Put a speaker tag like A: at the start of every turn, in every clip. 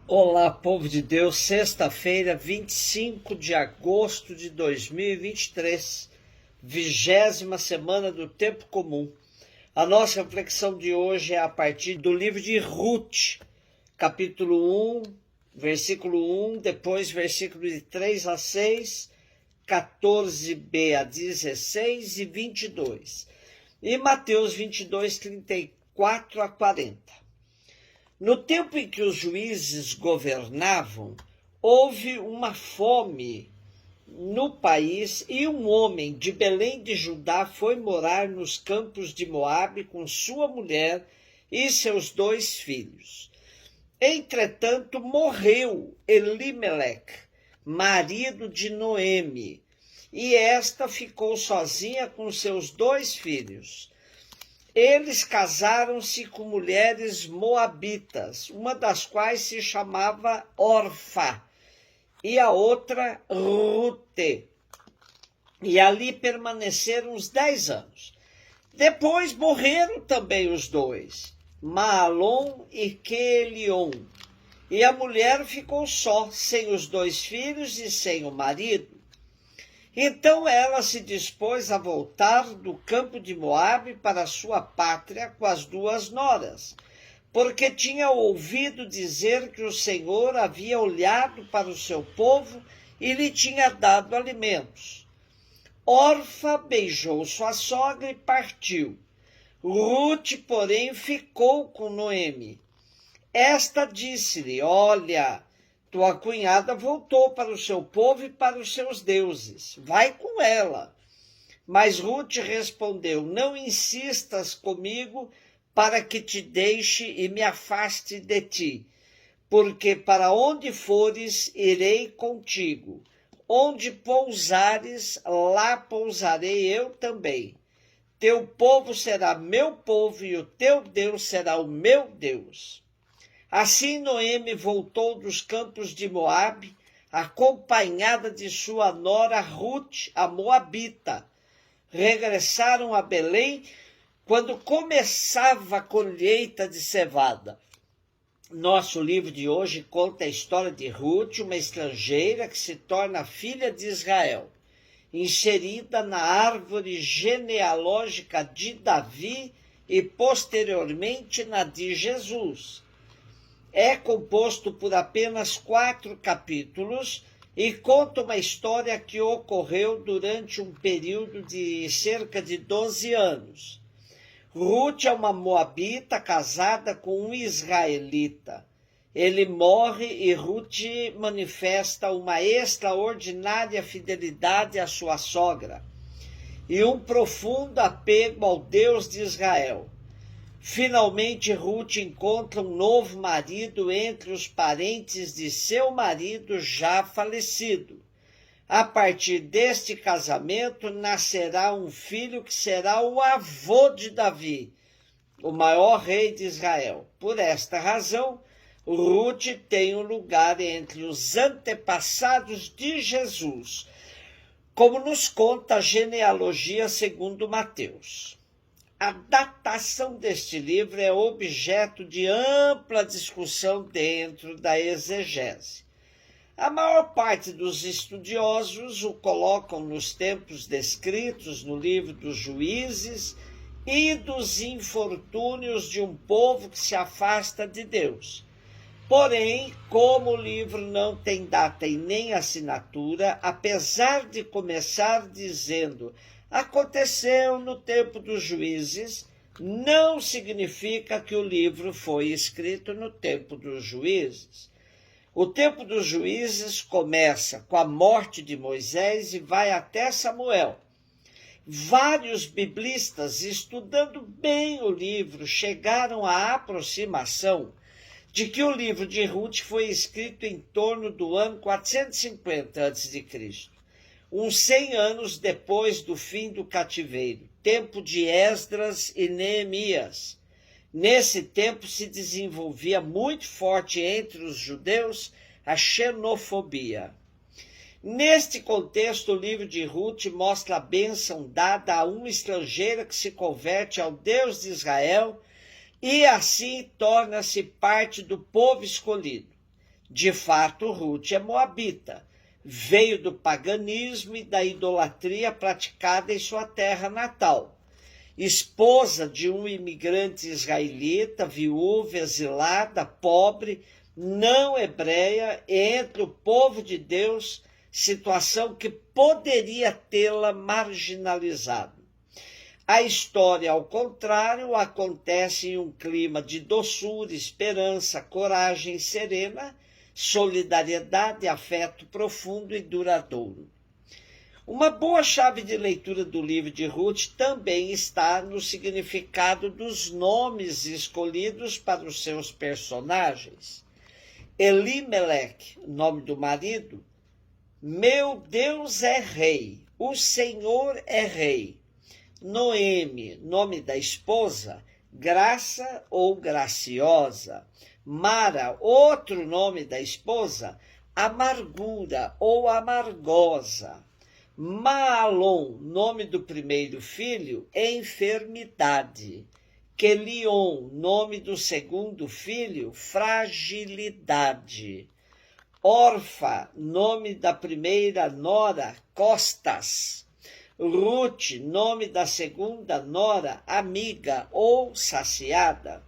A: Olá, povo de Deus, sexta-feira, 25 de agosto de 2023, 20ª semana do Tempo Comum. A nossa reflexão de hoje é a partir do livro de Ruth, capítulo 1, versículo 1, depois versículo de 3 a 6, 14b a 16 e 22. E Mateus 22, 34 a 40. No tempo em que os juízes governavam, houve uma fome no país e um homem de Belém de Judá foi morar nos campos de Moabe com sua mulher e seus 2 filhos. Entretanto, morreu Elimeleque, marido de Noemi, e esta ficou sozinha com seus 2 filhos. Eles casaram-se com mulheres moabitas, uma das quais se chamava Orfa e a outra Rute. E ali permaneceram uns 10 anos. Depois morreram também os 2, Maalon e Quelion. E a mulher ficou só, sem os 2 filhos e sem o marido. Então ela se dispôs a voltar do campo de Moabe para sua pátria com as 2 noras, porque tinha ouvido dizer que o Senhor havia olhado para o seu povo e lhe tinha dado alimentos. Orfa beijou sua sogra e partiu. Ruth, porém, ficou com Noemi. Esta disse-lhe: olha, tua cunhada voltou para o seu povo e para os seus deuses. Vai com ela. Mas Ruth respondeu: não insistas comigo para que te deixe e me afaste de ti, porque para onde fores, irei contigo. Onde pousares, lá pousarei eu também. Teu povo será meu povo e o teu Deus será o meu Deus. Assim Noemi voltou dos campos de Moabe, acompanhada de sua nora Ruth, a moabita. Regressaram a Belém quando começava a colheita de cevada. Nosso livro de hoje conta a história de Ruth, uma estrangeira que se torna filha de Israel, inserida na árvore genealógica de Davi e posteriormente na de Jesus. É composto por apenas 4 capítulos e conta uma história que ocorreu durante um período de cerca de 12 anos. Ruth é uma moabita casada com um israelita. Ele morre e Ruth manifesta uma extraordinária fidelidade à sua sogra e um profundo apego ao Deus de Israel. Finalmente, Ruth encontra um novo marido entre os parentes de seu marido já falecido. A partir deste casamento, nascerá um filho que será o avô de Davi, o maior rei de Israel. Por esta razão, Ruth tem um lugar entre os antepassados de Jesus, como nos conta a genealogia segundo Mateus. A datação deste livro é objeto de ampla discussão dentro da exegese. A maior parte dos estudiosos o colocam nos tempos descritos no livro dos Juízes e dos infortúnios de um povo que se afasta de Deus. Porém, como o livro não tem data e nem assinatura, apesar de começar dizendo aconteceu no tempo dos juízes, não significa que o livro foi escrito no tempo dos juízes. O tempo dos juízes começa com a morte de Moisés e vai até Samuel. Vários biblistas, estudando bem o livro, chegaram à aproximação de que o livro de Ruth foi escrito em torno do ano 450 a.C., uns 100 anos depois do fim do cativeiro, tempo de Esdras e Neemias. Nesse tempo se desenvolvia muito forte entre os judeus a xenofobia. Neste contexto, o livro de Ruth mostra a bênção dada a uma estrangeira que se converte ao Deus de Israel e assim torna-se parte do povo escolhido. De fato, Ruth é moabita. Veio do paganismo e da idolatria praticada em sua terra natal. Esposa de um imigrante israelita, viúva, exilada, pobre, não hebreia, entre o povo de Deus, situação que poderia tê-la marginalizado. A história, ao contrário, acontece em um clima de doçura, esperança, coragem serena, solidariedade, afeto profundo e duradouro. Uma boa chave de leitura do livro de Ruth também está no significado dos nomes escolhidos para os seus personagens. Elimeleque, nome do marido, meu Deus é rei, o Senhor é rei. Noemi, nome da esposa, graça ou graciosa. Mara, outro nome da esposa, amargura ou amargosa. Maalon, nome do primeiro filho, enfermidade. Quelion, nome do segundo filho, fragilidade. Orfa, nome da primeira nora, costas. Ruth, nome da segunda nora, amiga ou saciada.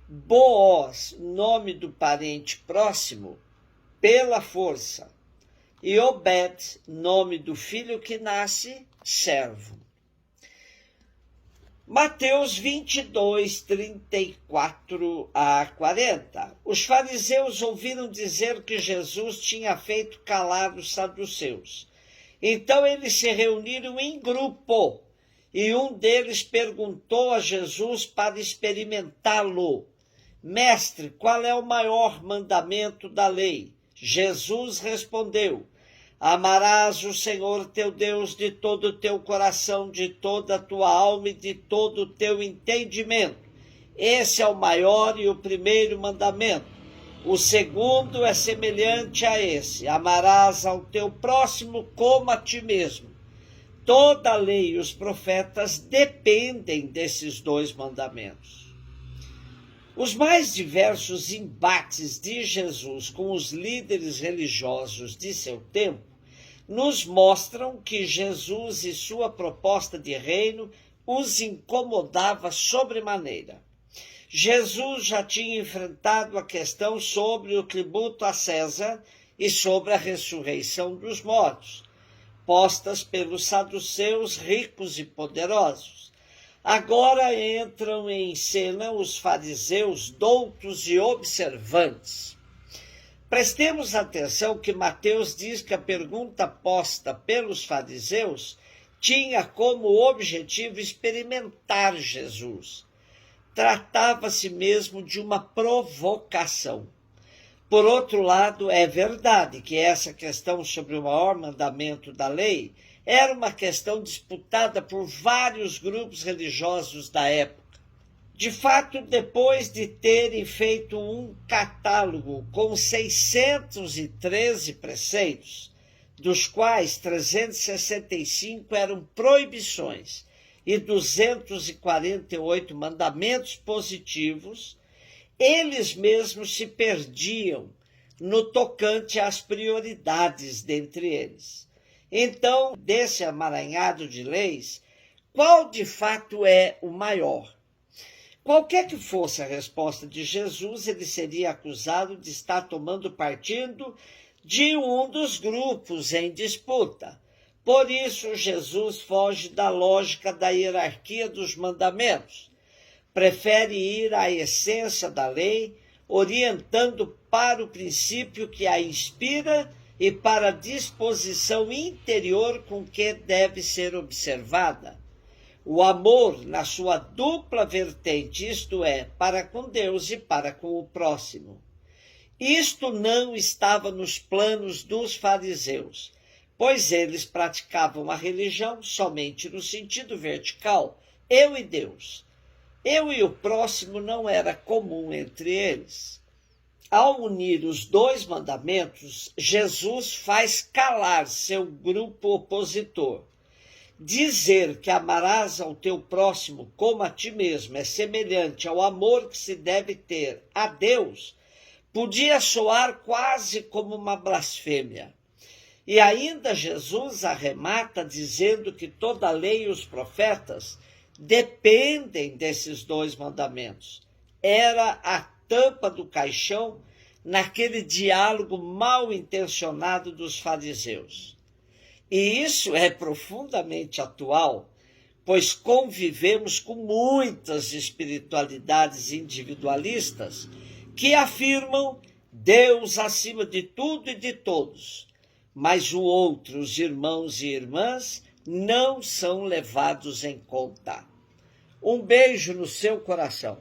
A: Boaz, nome do parente próximo, pela força. E Obed, nome do filho que nasce, servo. Mateus 22, 34 a 40. Os fariseus ouviram dizer que Jesus tinha feito calar os saduceus. Então eles se reuniram em grupo, e um deles perguntou a Jesus para experimentá-lo: Mestre, qual é o maior mandamento da lei? Jesus respondeu: Amarás o Senhor teu Deus de todo o teu coração, de toda a tua alma e de todo o teu entendimento. Esse é o maior e o primeiro mandamento. O segundo é semelhante a esse: amarás ao teu próximo como a ti mesmo. Toda a lei e os profetas dependem desses dois mandamentos. Os mais diversos embates de Jesus com os líderes religiosos de seu tempo nos mostram que Jesus e sua proposta de reino os incomodava sobremaneira. Jesus já tinha enfrentado a questão sobre o tributo a César e sobre a ressurreição dos mortos, postas pelos saduceus ricos e poderosos. Agora entram em cena os fariseus doutos e observantes. Prestemos atenção que Mateus diz que a pergunta posta pelos fariseus tinha como objetivo experimentar Jesus. Tratava-se mesmo de uma provocação. Por outro lado, é verdade que essa questão sobre o maior mandamento da lei era uma questão disputada por vários grupos religiosos da época. De fato, depois de terem feito um catálogo com 613 preceitos, dos quais 365 eram proibições e 248 mandamentos positivos, eles mesmos se perdiam no tocante às prioridades dentre eles. Então, desse amaranhado de leis, qual de fato é o maior? Qualquer que fosse a resposta de Jesus, ele seria acusado de estar tomando partido de um dos grupos em disputa. Por isso, Jesus foge da lógica da hierarquia dos mandamentos. Prefere ir à essência da lei, orientando para o princípio que a inspira e para a disposição interior com que deve ser observada. O amor na sua dupla vertente, isto é, para com Deus e para com o próximo. Isto não estava nos planos dos fariseus, pois eles praticavam a religião somente no sentido vertical, eu e Deus. Eu e o próximo não era comum entre eles. Ao unir os dois mandamentos, Jesus faz calar seu grupo opositor. Dizer que amarás ao teu próximo como a ti mesmo é semelhante ao amor que se deve ter a Deus, Podia soar quase como uma blasfêmia. E ainda Jesus arremata dizendo que toda a lei e os profetas dependem desses dois mandamentos. Era a tampa do caixão naquele diálogo mal intencionado dos fariseus. E isso é profundamente atual, pois convivemos com muitas espiritualidades individualistas que afirmam Deus acima de tudo e de todos, mas o outro, os irmãos e irmãs, não são levados em conta. Um beijo no seu coração.